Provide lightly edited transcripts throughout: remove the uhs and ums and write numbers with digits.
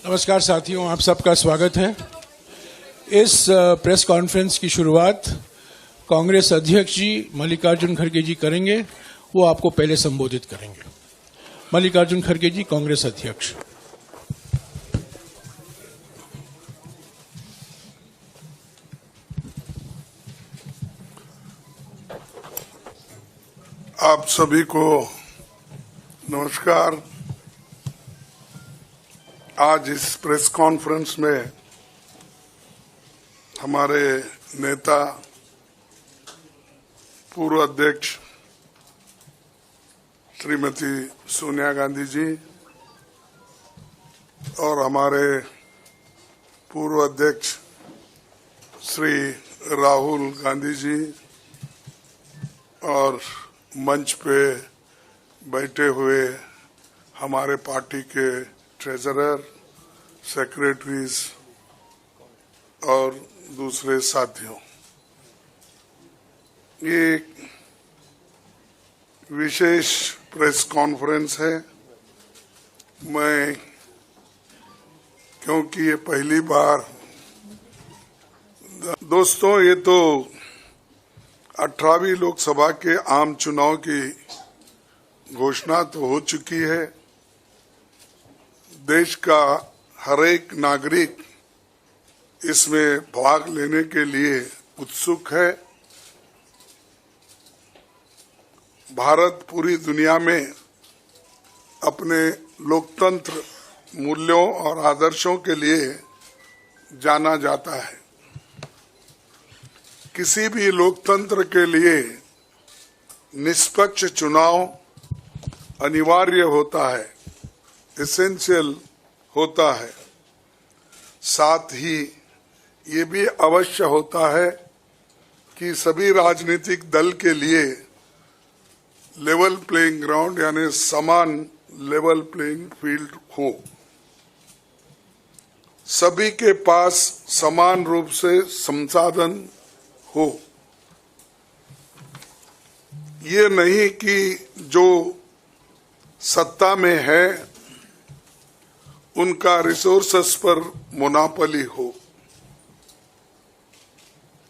नमस्कार साथियों, आप सबका स्वागत है। इस प्रेस कॉन्फ्रेंस की शुरुआत कांग्रेस अध्यक्ष जी मल्लिकार्जुन खड़गे जी करेंगे। वो आपको पहले संबोधित करेंगे। मल्लिकार्जुन खड़गे जी, कांग्रेस अध्यक्ष। आप सभी को नमस्कार। आज इस प्रेस कॉन्फ्रेंस में हमारे नेता पूर्व अध्यक्ष श्रीमती सोनिया गांधी जी और हमारे पूर्व अध्यक्ष श्री राहुल गांधी जी और मंच पे बैठे हुए हमारे पार्टी के ट्रेजरर, सेक्रेटरीज और दूसरे साथियों, ये एक विशेष प्रेस कॉन्फ्रेंस है। मैं क्योंकि ये पहली बार, दोस्तों, ये तो 18वीं लोकसभा के आम चुनाव की घोषणा तो हो चुकी है। देश का हर एक नागरिक इसमें भाग लेने के लिए उत्सुक है। भारत पूरी दुनिया में अपने लोकतंत्र मूल्यों और आदर्शों के लिए जाना जाता है। किसी भी लोकतंत्र के लिए निष्पक्ष चुनाव अनिवार्य होता है, एसेंशियल होता है। साथ ही ये भी अवश्य होता है कि सभी राजनीतिक दल के लिए लेवल प्लेइंग ग्राउंड यानी समान लेवल प्लेइंग फील्ड हो, सभी के पास समान रूप से संसाधन हो। ये नहीं कि जो सत्ता में है उनका रिसोर्सेस पर मोनोपोली हो।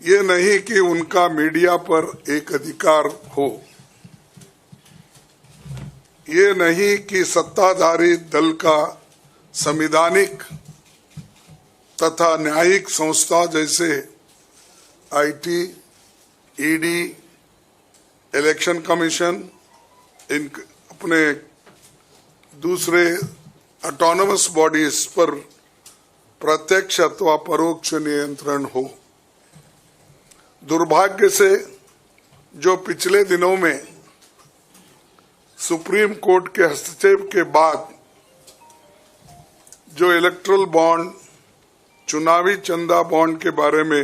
ये नहीं कि उनका मीडिया पर एक अधिकार हो। ये नहीं कि सत्ताधारी दल का संवैधानिक तथा न्यायिक संस्था जैसे आईटी, ईडी, इलेक्शन कमीशन, इन अपने दूसरे ऑटोनमस बॉडीज पर प्रत्यक्ष अथवा परोक्ष नियंत्रण हो। दुर्भाग्य से जो पिछले दिनों में सुप्रीम कोर्ट के हस्तक्षेप के बाद जो इलेक्टोरल बॉन्ड, चुनावी चंदा बॉन्ड के बारे में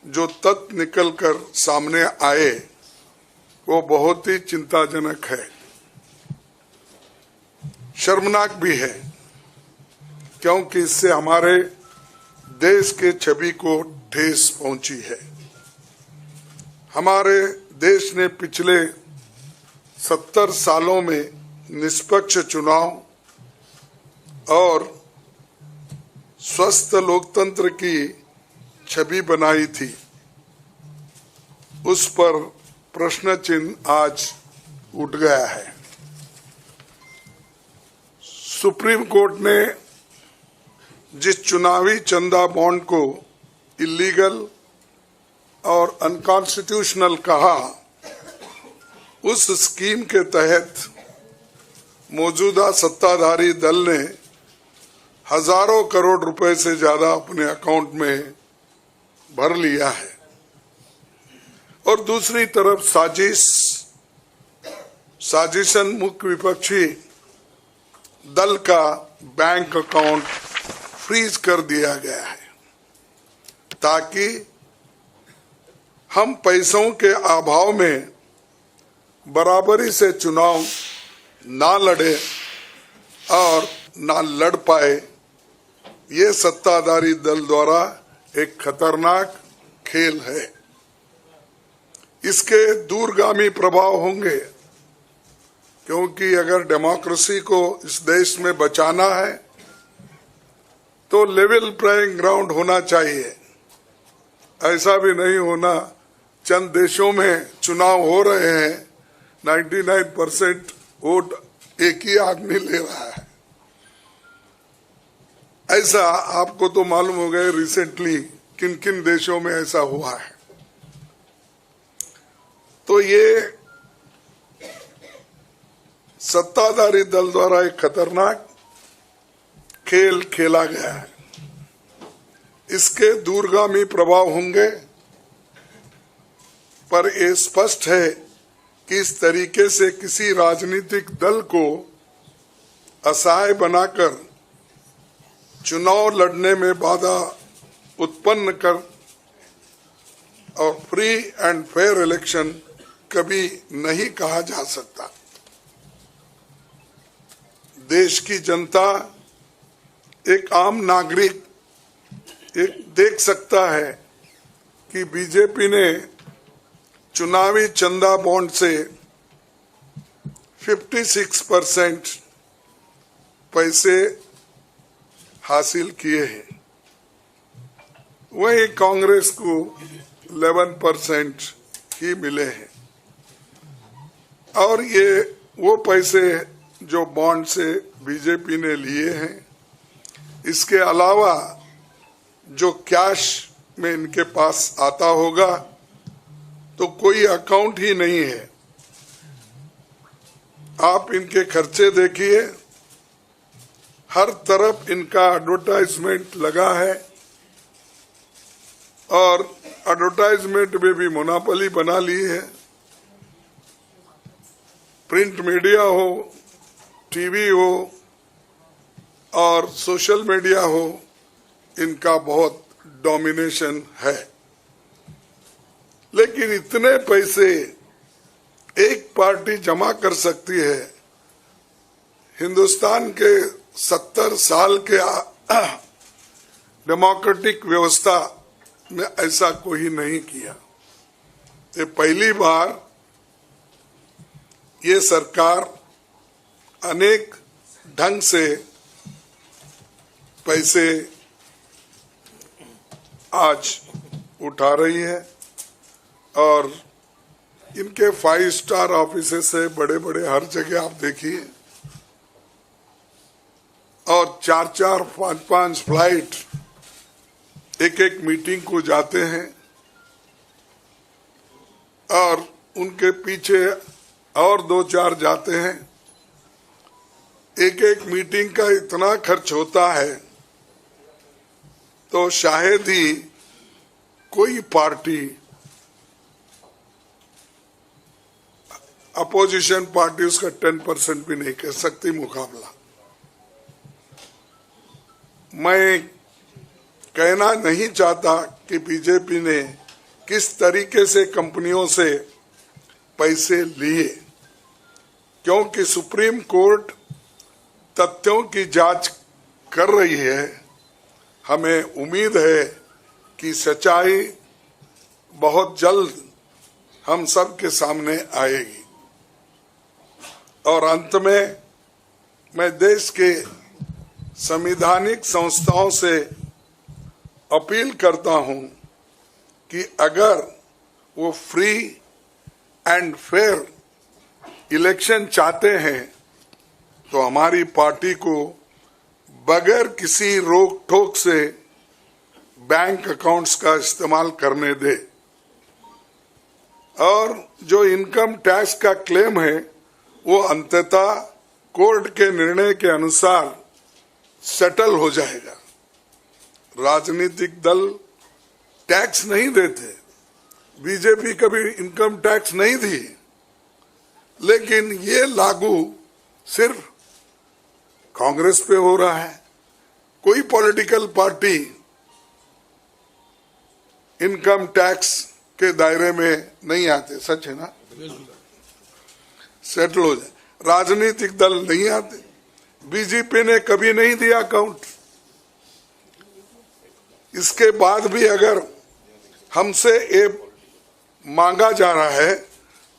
जो तथ्य निकलकर सामने आए, वो बहुत ही चिंताजनक है, शर्मनाक भी है, क्योंकि इससे हमारे देश के छवि को ठेस पहुंची है। हमारे देश ने पिछले 70 सालों में निष्पक्ष चुनाव और स्वस्थ लोकतंत्र की छवि बनाई थी। उस पर प्रश्न चिन्ह आज उठ गया है। सुप्रीम कोर्ट ने जिस चुनावी चंदा बॉन्ड को इलीगल और अनकॉन्स्टिट्यूशनल कहा, उस स्कीम के तहत मौजूदा सत्ताधारी दल ने हजारों करोड़ रुपए से ज्यादा अपने अकाउंट में भर लिया है। और दूसरी तरफ साजिशन मुख्य विपक्षी दल का बैंक अकाउंट फ्रीज कर दिया गया है, ताकि हम पैसों के अभाव में बराबरी से चुनाव ना लड़े और ना लड़ पाए। ये सत्ताधारी दल द्वारा एक खतरनाक खेल है। इसके दूरगामी प्रभाव होंगे, क्योंकि अगर डेमोक्रेसी को इस देश में बचाना है तो लेवल प्लेइंग ग्राउंड होना चाहिए। ऐसा भी नहीं होना चंद देशों में चुनाव हो रहे हैं, 99% वोट एक ही आदमी ले रहा है। ऐसा आपको तो मालूम हो गया रिसेंटली किन किन देशों में ऐसा हुआ है। तो ये सत्ताधारी दल द्वारा एक खतरनाक खेल खेला गया है। इसके दूरगामी प्रभाव होंगे, पर यह स्पष्ट है कि इस तरीके से किसी राजनीतिक दल को असहाय बनाकर चुनाव लड़ने में बाधा उत्पन्न कर और फ्री एंड फेयर इलेक्शन कभी नहीं कहा जा सकता। देश की जनता, एक आम नागरिक एक देख सकता है कि बीजेपी ने चुनावी चंदा बॉन्ड से 56% पैसे हासिल किए हैं, वहीं कांग्रेस को 11% ही मिले हैं। और ये वो पैसे जो बॉन्ड से बीजेपी ने लिए हैं, इसके अलावा जो कैश में इनके पास आता होगा तो कोई अकाउंट ही नहीं है। आप इनके खर्चे देखिए, हर तरफ इनका एडवर्टाइजमेंट लगा है और एडवर्टाइजमेंट में भी मोनोपोली बना ली है। प्रिंट मीडिया हो, टीवी हो और सोशल मीडिया हो, इनका बहुत डोमिनेशन है। लेकिन इतने पैसे एक पार्टी जमा कर सकती है, हिंदुस्तान के 70 साल के डेमोक्रेटिक व्यवस्था में ऐसा कोई नहीं किया। ये पहली बार ये सरकार अनेक ढंग से पैसे आज उठा रही है और इनके 5 स्टार ऑफिसेस से बड़े बड़े हर जगह आप देखिए, और 4-4, 5-5 फ्लाइट एक मीटिंग को जाते हैं और उनके पीछे और 2-4 जाते हैं। एक मीटिंग का इतना खर्च होता है तो शायद ही कोई पार्टी, अपोजिशन पार्टी उसका 10% भी नहीं कर सकती मुकाबला। मैं कहना नहीं चाहता कि बीजेपी ने किस तरीके से कंपनियों से पैसे लिए, क्योंकि सुप्रीम कोर्ट तथ्यों की जांच कर रही है। हमें उम्मीद है कि सच्चाई बहुत जल्द हम सब के सामने आएगी। और अंत में मैं देश के संवैधानिक संस्थाओं से अपील करता हूं कि अगर वो फ्री एंड फेयर इलेक्शन चाहते हैं तो हमारी पार्टी को बगैर किसी रोक टोक से बैंक अकाउंट्स का इस्तेमाल करने दे, और जो इनकम टैक्स का क्लेम है वो अंततः कोर्ट के निर्णय के अनुसार सेटल हो जाएगा। राजनीतिक दल टैक्स नहीं देते, बीजेपी कभी इनकम टैक्स नहीं दी, लेकिन ये लागू सिर्फ कांग्रेस पे हो रहा है। कोई पॉलिटिकल पार्टी इनकम टैक्स के दायरे में नहीं आते, सच है ना? सेटल हो जाए। राजनीतिक दल नहीं आते, बीजेपी ने कभी नहीं दिया अकाउंट। इसके बाद भी अगर हमसे ये मांगा जा रहा है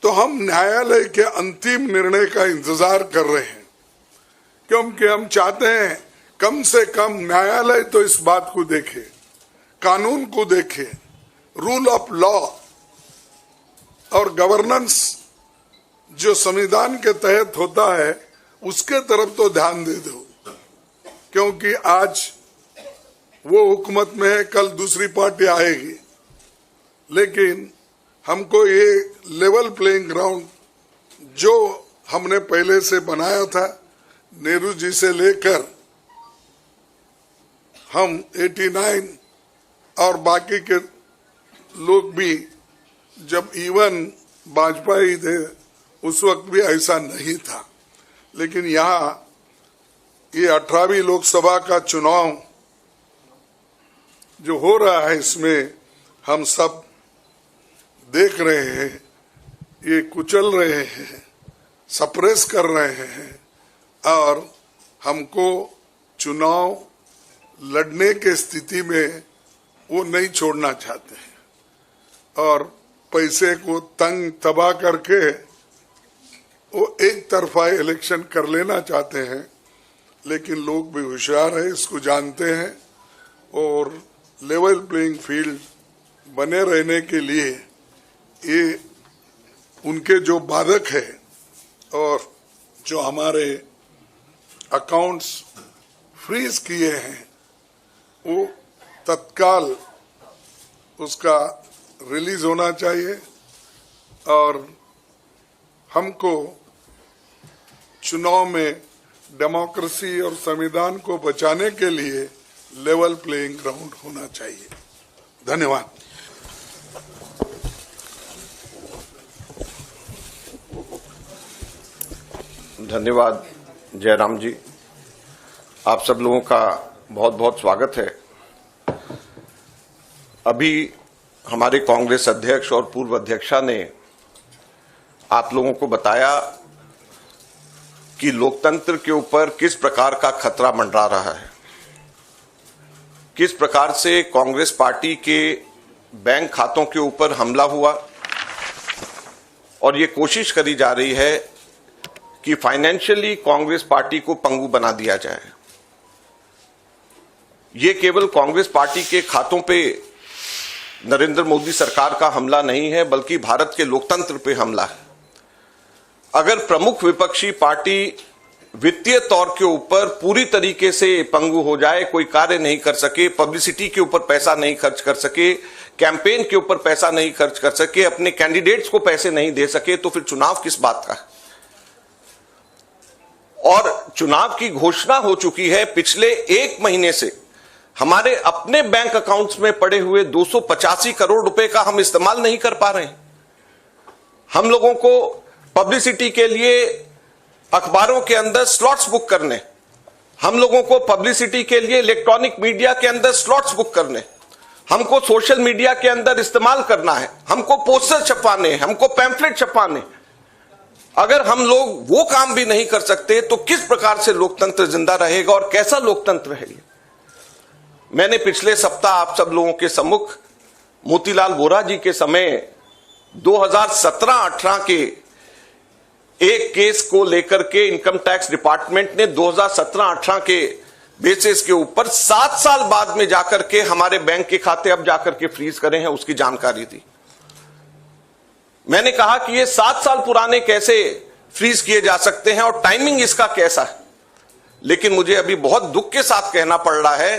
तो हम न्यायालय के अंतिम निर्णय का इंतजार कर रहे हैं, क्योंकि हम चाहते हैं कम से कम न्यायालय तो इस बात को देखे, कानून को देखे, रूल ऑफ लॉ और गवर्नेंस जो संविधान के तहत होता है उसके तरफ तो ध्यान दे दो, क्योंकि आज वो हुकूमत में है, कल दूसरी पार्टी आएगी। लेकिन हमको ये लेवल प्लेइंग ग्राउंड जो हमने पहले से बनाया था, नेहरू जी से लेकर हम 89 और बाकी के लोग भी, जब इवन वाजपेयी थे उस वक्त भी ऐसा नहीं था। लेकिन यहाँ ये 18वीं लोकसभा का चुनाव जो हो रहा है, इसमें हम सब देख रहे हैं, ये कुचल रहे हैं, सप्रेस कर रहे हैं और हमको चुनाव लड़ने के स्थिति में वो नहीं छोड़ना चाहते हैं और पैसे को तंग तबाह करके वो एक तरफा इलेक्शन कर लेना चाहते हैं। लेकिन लोग भी होशियार है, इसको जानते हैं और लेवल प्लेइंग फील्ड बने रहने के लिए ये उनके जो बाधक है और जो हमारे अकाउंट्स फ्रीज किए हैं वो तत्काल उसका रिलीज होना चाहिए और हमको चुनाव में डेमोक्रेसी और संविधान को बचाने के लिए लेवल प्लेइंग ग्राउंड होना चाहिए। धन्यवाद। धन्यवाद जयराम जी, आप सब लोगों का बहुत बहुत स्वागत है। अभी हमारे कांग्रेस अध्यक्ष और पूर्व अध्यक्षा ने आप लोगों को बताया कि लोकतंत्र के ऊपर किस प्रकार का खतरा मंडरा रहा है, किस प्रकार से कांग्रेस पार्टी के बैंक खातों के ऊपर हमला हुआ और ये कोशिश करी जा रही है कि फाइनेंशियली कांग्रेस पार्टी को पंगु बना दिया जाए। ये केवल कांग्रेस पार्टी के खातों पे नरेंद्र मोदी सरकार का हमला नहीं है, बल्कि भारत के लोकतंत्र पे हमला है। अगर प्रमुख विपक्षी पार्टी वित्तीय तौर के ऊपर पूरी तरीके से पंगु हो जाए, कोई कार्य नहीं कर सके, पब्लिसिटी के ऊपर पैसा नहीं खर्च कर सके, कैंपेन के ऊपर पैसा नहीं खर्च कर सके, अपने कैंडिडेट्स को पैसे नहीं दे सके, तो फिर चुनाव किस बात का है। और चुनाव की घोषणा हो चुकी है। पिछले एक महीने से हमारे अपने बैंक अकाउंट्स में पड़े हुए 285 करोड़ रुपए का हम इस्तेमाल नहीं कर पा रहे हैं। हम लोगों को पब्लिसिटी के लिए अखबारों के अंदर स्लॉट्स बुक करने, हम लोगों को पब्लिसिटी के लिए इलेक्ट्रॉनिक मीडिया के अंदर स्लॉट्स बुक करने, हमको सोशल मीडिया के अंदर इस्तेमाल करना है, हमको पोस्टर छपवाने, हमको पैम्फलेट छपवाने। अगर हम लोग वो काम भी नहीं कर सकते तो किस प्रकार से लोकतंत्र जिंदा रहेगा और कैसा लोकतंत्र है ये। मैंने पिछले सप्ताह आप सब लोगों के सम्मुख मोतीलाल वोरा जी के समय 2017-18 के एक केस को लेकर के इनकम टैक्स डिपार्टमेंट ने 2017-18 के बेसिस के ऊपर 7 साल बाद में जाकर के हमारे बैंक के खाते अब जाकर के फ्रीज करे हैं, उसकी जानकारी दी। मैंने कहा कि ये 7 साल पुराने कैसे फ्रीज किए जा सकते हैं और टाइमिंग इसका कैसा है। लेकिन मुझे अभी बहुत दुख के साथ कहना पड़ रहा है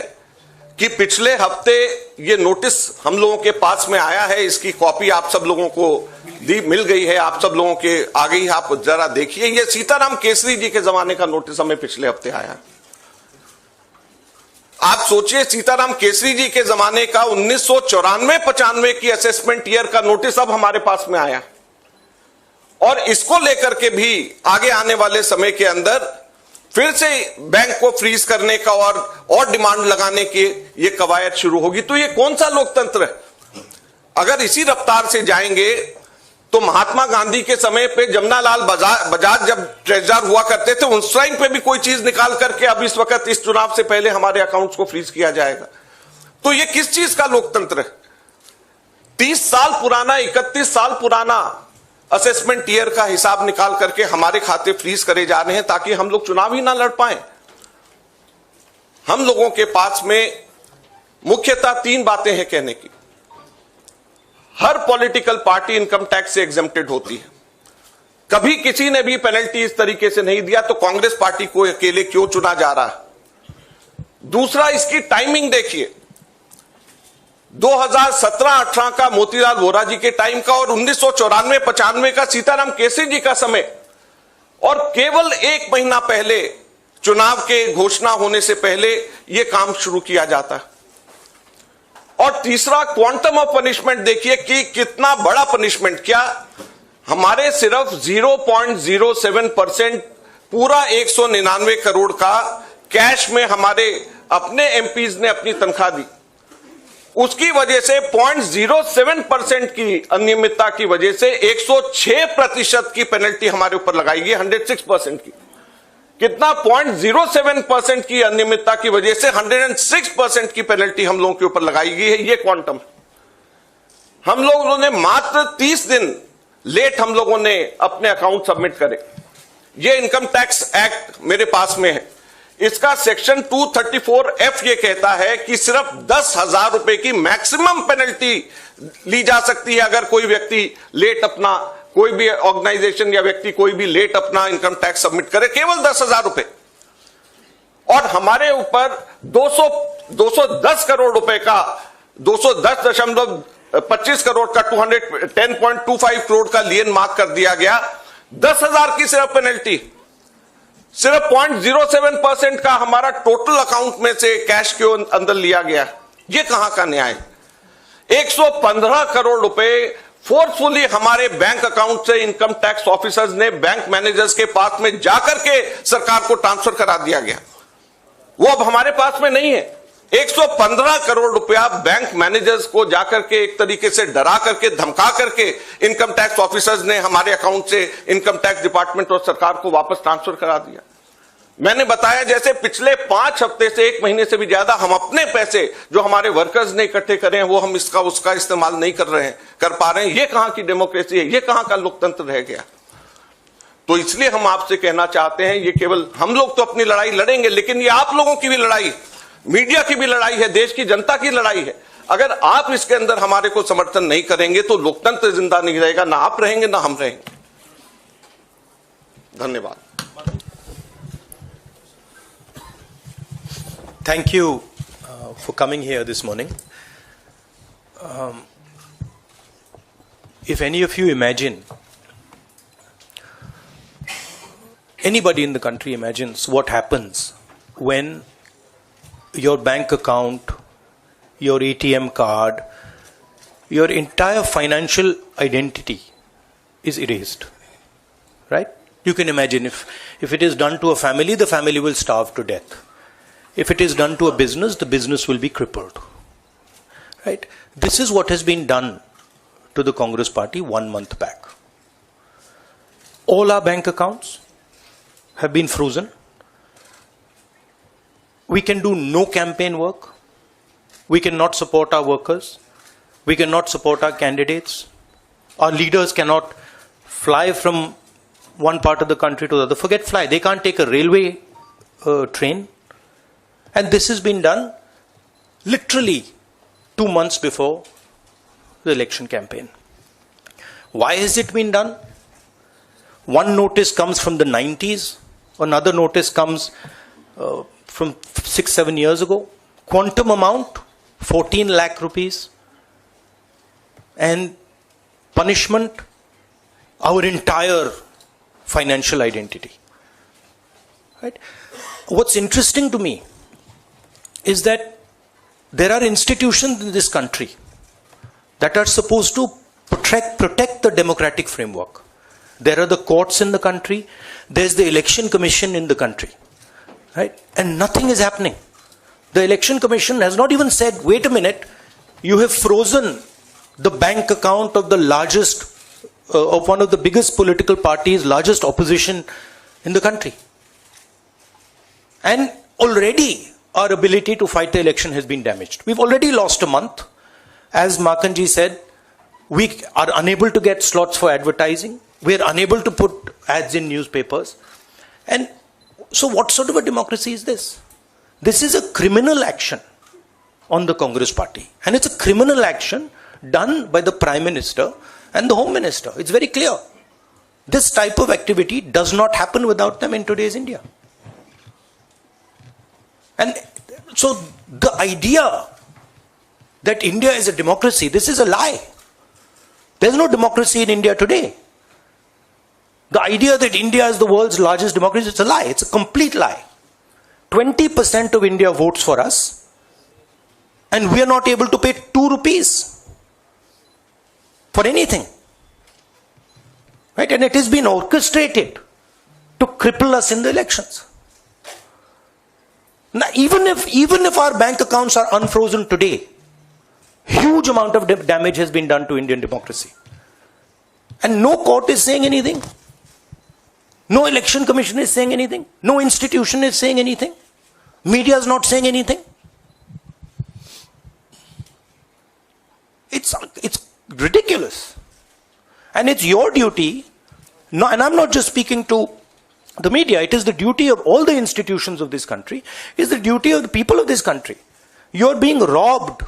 कि पिछले हफ्ते ये नोटिस हम लोगों के पास में आया है, इसकी कॉपी आप सब लोगों को मिल गई है, आप सब लोगों के आगे ही आप जरा देखिए। ये सीताराम केसरी जी के जमाने का नोटिस हमें पिछले हफ्ते आया। आप सोचिए, सीताराम केसरी जी के जमाने का 1994-95 की असेसमेंट ईयर का नोटिस अब हमारे पास में आया और इसको लेकर के भी आगे आने वाले समय के अंदर फिर से बैंक को फ्रीज करने का और डिमांड लगाने की ये कवायद शुरू होगी। तो ये कौन सा लोकतंत्र है। अगर इसी रफ्तार से जाएंगे तो महात्मा गांधी के समय पे जमनालाल बजाज जब ट्रेजरर हुआ करते थे, उस टाइम पे भी कोई चीज निकाल करके अब इस वक्त इस चुनाव से पहले हमारे अकाउंट्स को फ्रीज किया जाएगा। तो ये किस चीज का लोकतंत्र है। 30 साल पुराना, 31 साल पुराना असेसमेंट ईयर का हिसाब निकाल करके हमारे खाते फ्रीज करे जा रहे हैं ताकि हम लोग चुनाव ही ना लड़ पाए। हम लोगों के पास में मुख्यतः 3 बातें हैं कहने की। हर पॉलिटिकल पार्टी इनकम टैक्स से एग्जेम्प्टेड होती है। कभी किसी ने भी पेनल्टी इस तरीके से नहीं दिया, तो कांग्रेस पार्टी को अकेले क्यों चुना जा रहा है? दूसरा, इसकी टाइमिंग देखिए। 2017-18 का मोतीलाल वोरा जी के टाइम का और 1994-95 का सीताराम केसरी जी का समय, और केवल 1 महीना पहले चुनाव के घोषणा होने से पहले यह काम शुरू किया जाता है। और तीसरा, क्वांटम ऑफ पनिशमेंट देखिए कि कितना बड़ा पनिशमेंट। क्या हमारे सिर्फ 0.07% पूरा 199 करोड़ का कैश में हमारे अपने एमपीज ने अपनी तनख्वाह दी, उसकी वजह से 0.07% की अनियमितता की वजह से 106% की पेनल्टी हमारे ऊपर लगाई गई, 106% की। कितना? 0.07% की अनियमितता की वजह से 106% की पेनल्टी हम लोगों के ऊपर लगाई गई है। ये क्वांटम। हम लोगों ने मात्र 30 दिन लेट हम लोगों ने अपने अकाउंट सबमिट करे। ये इनकम टैक्स एक्ट मेरे पास में है, इसका सेक्शन 234F ये कहता है कि सिर्फ 10,000 रुपए की मैक्सिमम पेनल्टी ली जा सकती है अगर कोई व्यक्ति लेट अपना, कोई भी ऑर्गेनाइजेशन या व्यक्ति कोई भी लेट अपना इनकम टैक्स सबमिट करे, केवल 10,000 रुपए। और हमारे ऊपर 210 करोड़ रुपए का 210.25 करोड़ का 210.25 करोड़ का लियन मार्क कर दिया गया। 10,000 की सिर्फ पेनल्टी, सिर्फ 0.07% का हमारा टोटल अकाउंट में से कैश के अंदर लिया गया। ये कहां का न्याय? 115 करोड़ रुपए फोर्सफुली हमारे बैंक अकाउंट से इनकम टैक्स ऑफिसर्स ने बैंक मैनेजर्स के पास में जाकर के सरकार को ट्रांसफर करा दिया गया। वो अब हमारे पास में नहीं है। 115 करोड़ रुपया बैंक मैनेजर्स को जाकर के एक तरीके से डरा करके, धमका करके इनकम टैक्स ऑफिसर्स ने हमारे अकाउंट से इनकम टैक्स डिपार्टमेंट और सरकार को वापस ट्रांसफर करा दिया। मैंने बताया जैसे पिछले 5 हफ्ते से 1 महीने से भी ज्यादा हम अपने पैसे जो हमारे वर्कर्स ने इकट्ठे करे हैं वो हम इसका उसका इस्तेमाल नहीं कर पा रहे हैं। ये कहां की डेमोक्रेसी है? ये कहां का लोकतंत्र रह गया? तो इसलिए हम आपसे कहना चाहते हैं, ये केवल हम लोग तो अपनी लड़ाई लड़ेंगे, लेकिन ये आप लोगों की भी लड़ाई, मीडिया की भी लड़ाई है, देश की जनता की लड़ाई है। अगर आप इसके अंदर हमारे को समर्थन नहीं करेंगे तो लोकतंत्र जिंदा नहीं रहेगा, ना आप रहेंगे ना हम रहेंगे। धन्यवाद। Thank you for coming here this morning. If any of you imagine, anybody in the country imagines what happens when your bank account, your ATM card, your entire financial identity is erased, right? You can imagine if it is done to a family, the family will starve to death. If it is done to a business, the business will be crippled, right? This is what has been done to the Congress party 1 month back. All our bank accounts have been frozen. We can do no campaign work. We cannot support our workers. We cannot support our candidates. Our leaders cannot fly from one part of the country to the other. Forget fly. They can't take a railway train. And this has been done literally 2 months before the election campaign. Why has it been done? One notice comes from the 90s. Another notice comes from 6-7 years ago. Quantum amount, 14 lakh rupees. And punishment, our entire financial identity. Right? What's interesting to me is that there are institutions in this country that are supposed to protect the democratic framework. There are the courts in the country, there's the election commission in the country, right? And nothing is happening. The election commission has not even said, wait a minute, you have frozen the bank account of the largest, of one of the biggest political parties, largest opposition in the country. And already our ability to fight the election has been damaged. We've already lost a month. As Makanji said, we are unable to get slots for advertising. We are unable to put ads in newspapers. And so what sort of a democracy is this? This is a criminal action on the Congress party. And it's a criminal action done by the Prime Minister and the Home Minister. It's very clear. This type of activity does not happen without them in today's India. And so the idea that India is a democracy, this is a lie. There's no democracy in India today. The idea that India is the world's largest democracy, it's a lie. It's a complete lie. 20% of India votes for us, and we are not able to pay 2 rupees for anything. Right? And it has been orchestrated to cripple us in the elections. Now, even if our bank accounts are unfrozen today, huge amount of damage has been done to Indian democracy. And no court is saying anything. No election commission is saying anything. No institution is saying anything. Media is not saying anything. It's ridiculous. And it's your duty, and I'm not just speaking to the media, it is the duty of all the institutions of this country, it's the duty of the people of this country. You're being robbed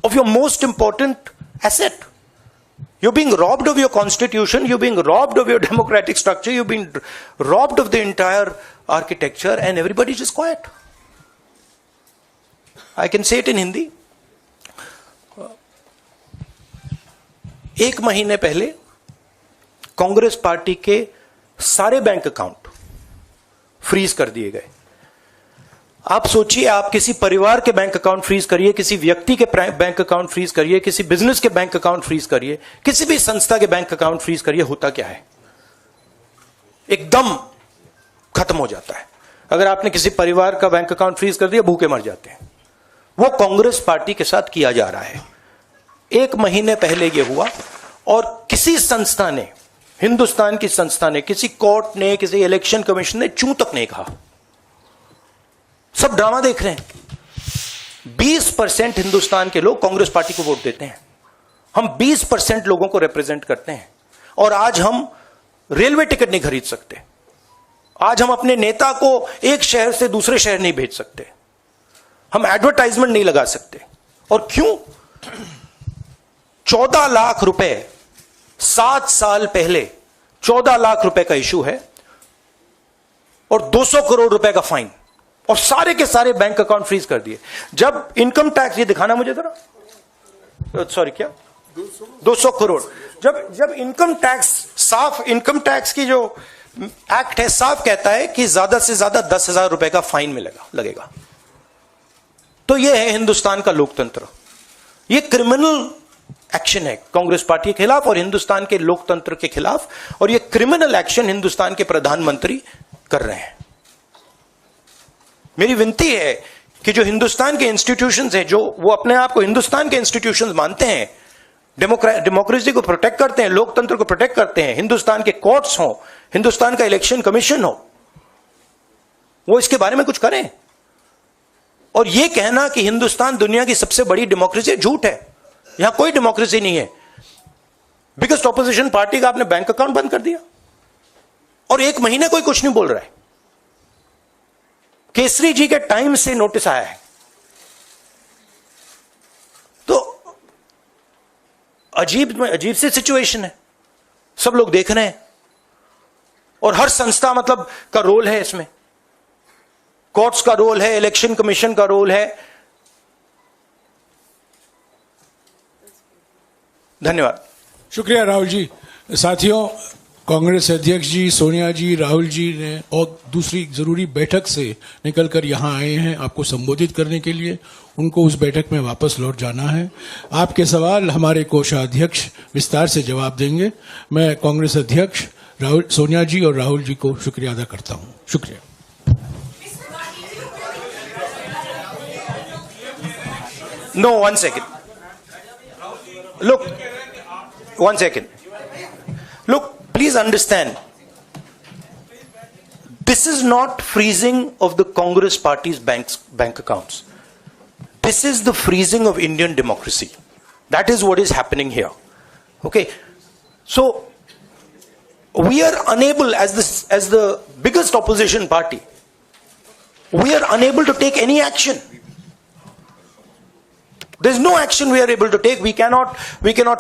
of your most important asset. You're being robbed of your constitution, you're being robbed of your democratic structure, you're being robbed of the entire architecture, and everybody's just quiet. I can say it in Hindi. 1 महीने पहले Congress party के सारे bank account freeze कर दिए गए. आप सोचिए, आप किसी परिवार के बैंक अकाउंट फ्रीज करिए, किसी व्यक्ति के बैंक अकाउंट फ्रीज करिए, किसी बिजनेस के बैंक अकाउंट फ्रीज करिए, किसी भी संस्था के बैंक अकाउंट फ्रीज करिए, होता क्या है? एकदम खत्म हो जाता है. अगर आपने किसी परिवार का बैंक अकाउंट फ्रीज कर दिया, भूखे मर जाते हैं. वो कांग्रेस पार्टी के साथ किया जा रहा है. 1 महीने पहले ये हुआ, और किसी संस्था ने, हिंदुस्तान की संस्था ने, किसी कोर्ट ने, किसी इलेक्शन कमीशन ने चूं तक नहीं कहा. सब ड्रामा देख रहे हैं. 20% हिंदुस्तान के लोग कांग्रेस पार्टी को वोट देते हैं. हम 20% लोगों को रिप्रेजेंट करते हैं, और आज हम रेलवे टिकट नहीं खरीद सकते. आज हम अपने नेता को एक शहर से दूसरे शहर नहीं भेज सकते. हम एडवर्टाइजमेंट नहीं लगा सकते. और क्यों? 14 लाख रुपए 7 साल पहले 14 लाख रुपए का इशू है, और 200 करोड़ रुपए का फाइन, और सारे के सारे बैंक अकाउंट फ्रीज कर दिए. जब इनकम टैक्स, ये दिखाना मुझे जरा, सॉरी, क्या 200 करोड़, जब इनकम टैक्स, साफ इनकम टैक्स की जो एक्ट है, साफ कहता है कि ज्यादा से ज्यादा 10,000 रुपए का फाइन लगेगा. तो यह है हिंदुस्तान का लोकतंत्र. यह क्रिमिनल एक्शन है कांग्रेस पार्टी के खिलाफ और हिंदुस्तान के लोकतंत्र के खिलाफ, और यह क्रिमिनल एक्शन हिंदुस्तान के प्रधानमंत्री कर रहे हैं. मेरी विनती है कि जो हिंदुस्तान के इंस्टीट्यूशंस हैं, जो वो अपने आप को हिंदुस्तान के इंस्टीट्यूशंस मानते हैं, डेमोक्रेसी को प्रोटेक्ट करते हैं, लोकतंत्र को प्रोटेक्ट करते हैं, हिंदुस्तान के कोर्ट्स हो, हिंदुस्तान का इलेक्शन कमीशन हो, वो इसके बारे में कुछ करें. और यह कहना कि हिंदुस्तान दुनिया की सबसे बड़ी डेमोक्रेसी है, झूठ है. यहां कोई डेमोक्रेसी नहीं है. बिगेस्ट ऑपोजिशन पार्टी का आपने बैंक अकाउंट बंद कर दिया, और 1 महीने कोई कुछ नहीं बोल रहा है. केसरी जी के टाइम से नोटिस आया है. तो अजीब सी सिचुएशन है. सब लोग देख रहे हैं, और हर संस्था मतलब का रोल है इसमें. कोर्ट्स का रोल है, इलेक्शन कमीशन का रोल है. धन्यवाद. शुक्रिया राहुल जी. साथियों, कांग्रेस अध्यक्ष जी, सोनिया जी, राहुल जी ने और दूसरी जरूरी बैठक से निकलकर यहां आए हैं आपको संबोधित करने के लिए. उनको उस बैठक में वापस लौट जाना है. आपके सवाल हमारे कोषाध्यक्ष विस्तार से जवाब देंगे. मैं कांग्रेस अध्यक्ष सोनिया जी और राहुल जी को शुक्रिया अदा करता हूं. शुक्रिया. No, 1 second. Look, 1 second. Look, please understand. This is not freezing of the Congress party's bank accounts. This is the freezing of Indian democracy. That is what is happening here. Okay. So, we are unable, as the biggest opposition party, we are unable to take any action. There's no action we are able to take. We cannot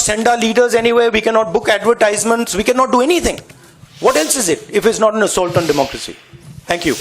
send our leaders anywhere. We cannot book advertisements. We cannot do anything. What else is it if it's not an assault on democracy? Thank you.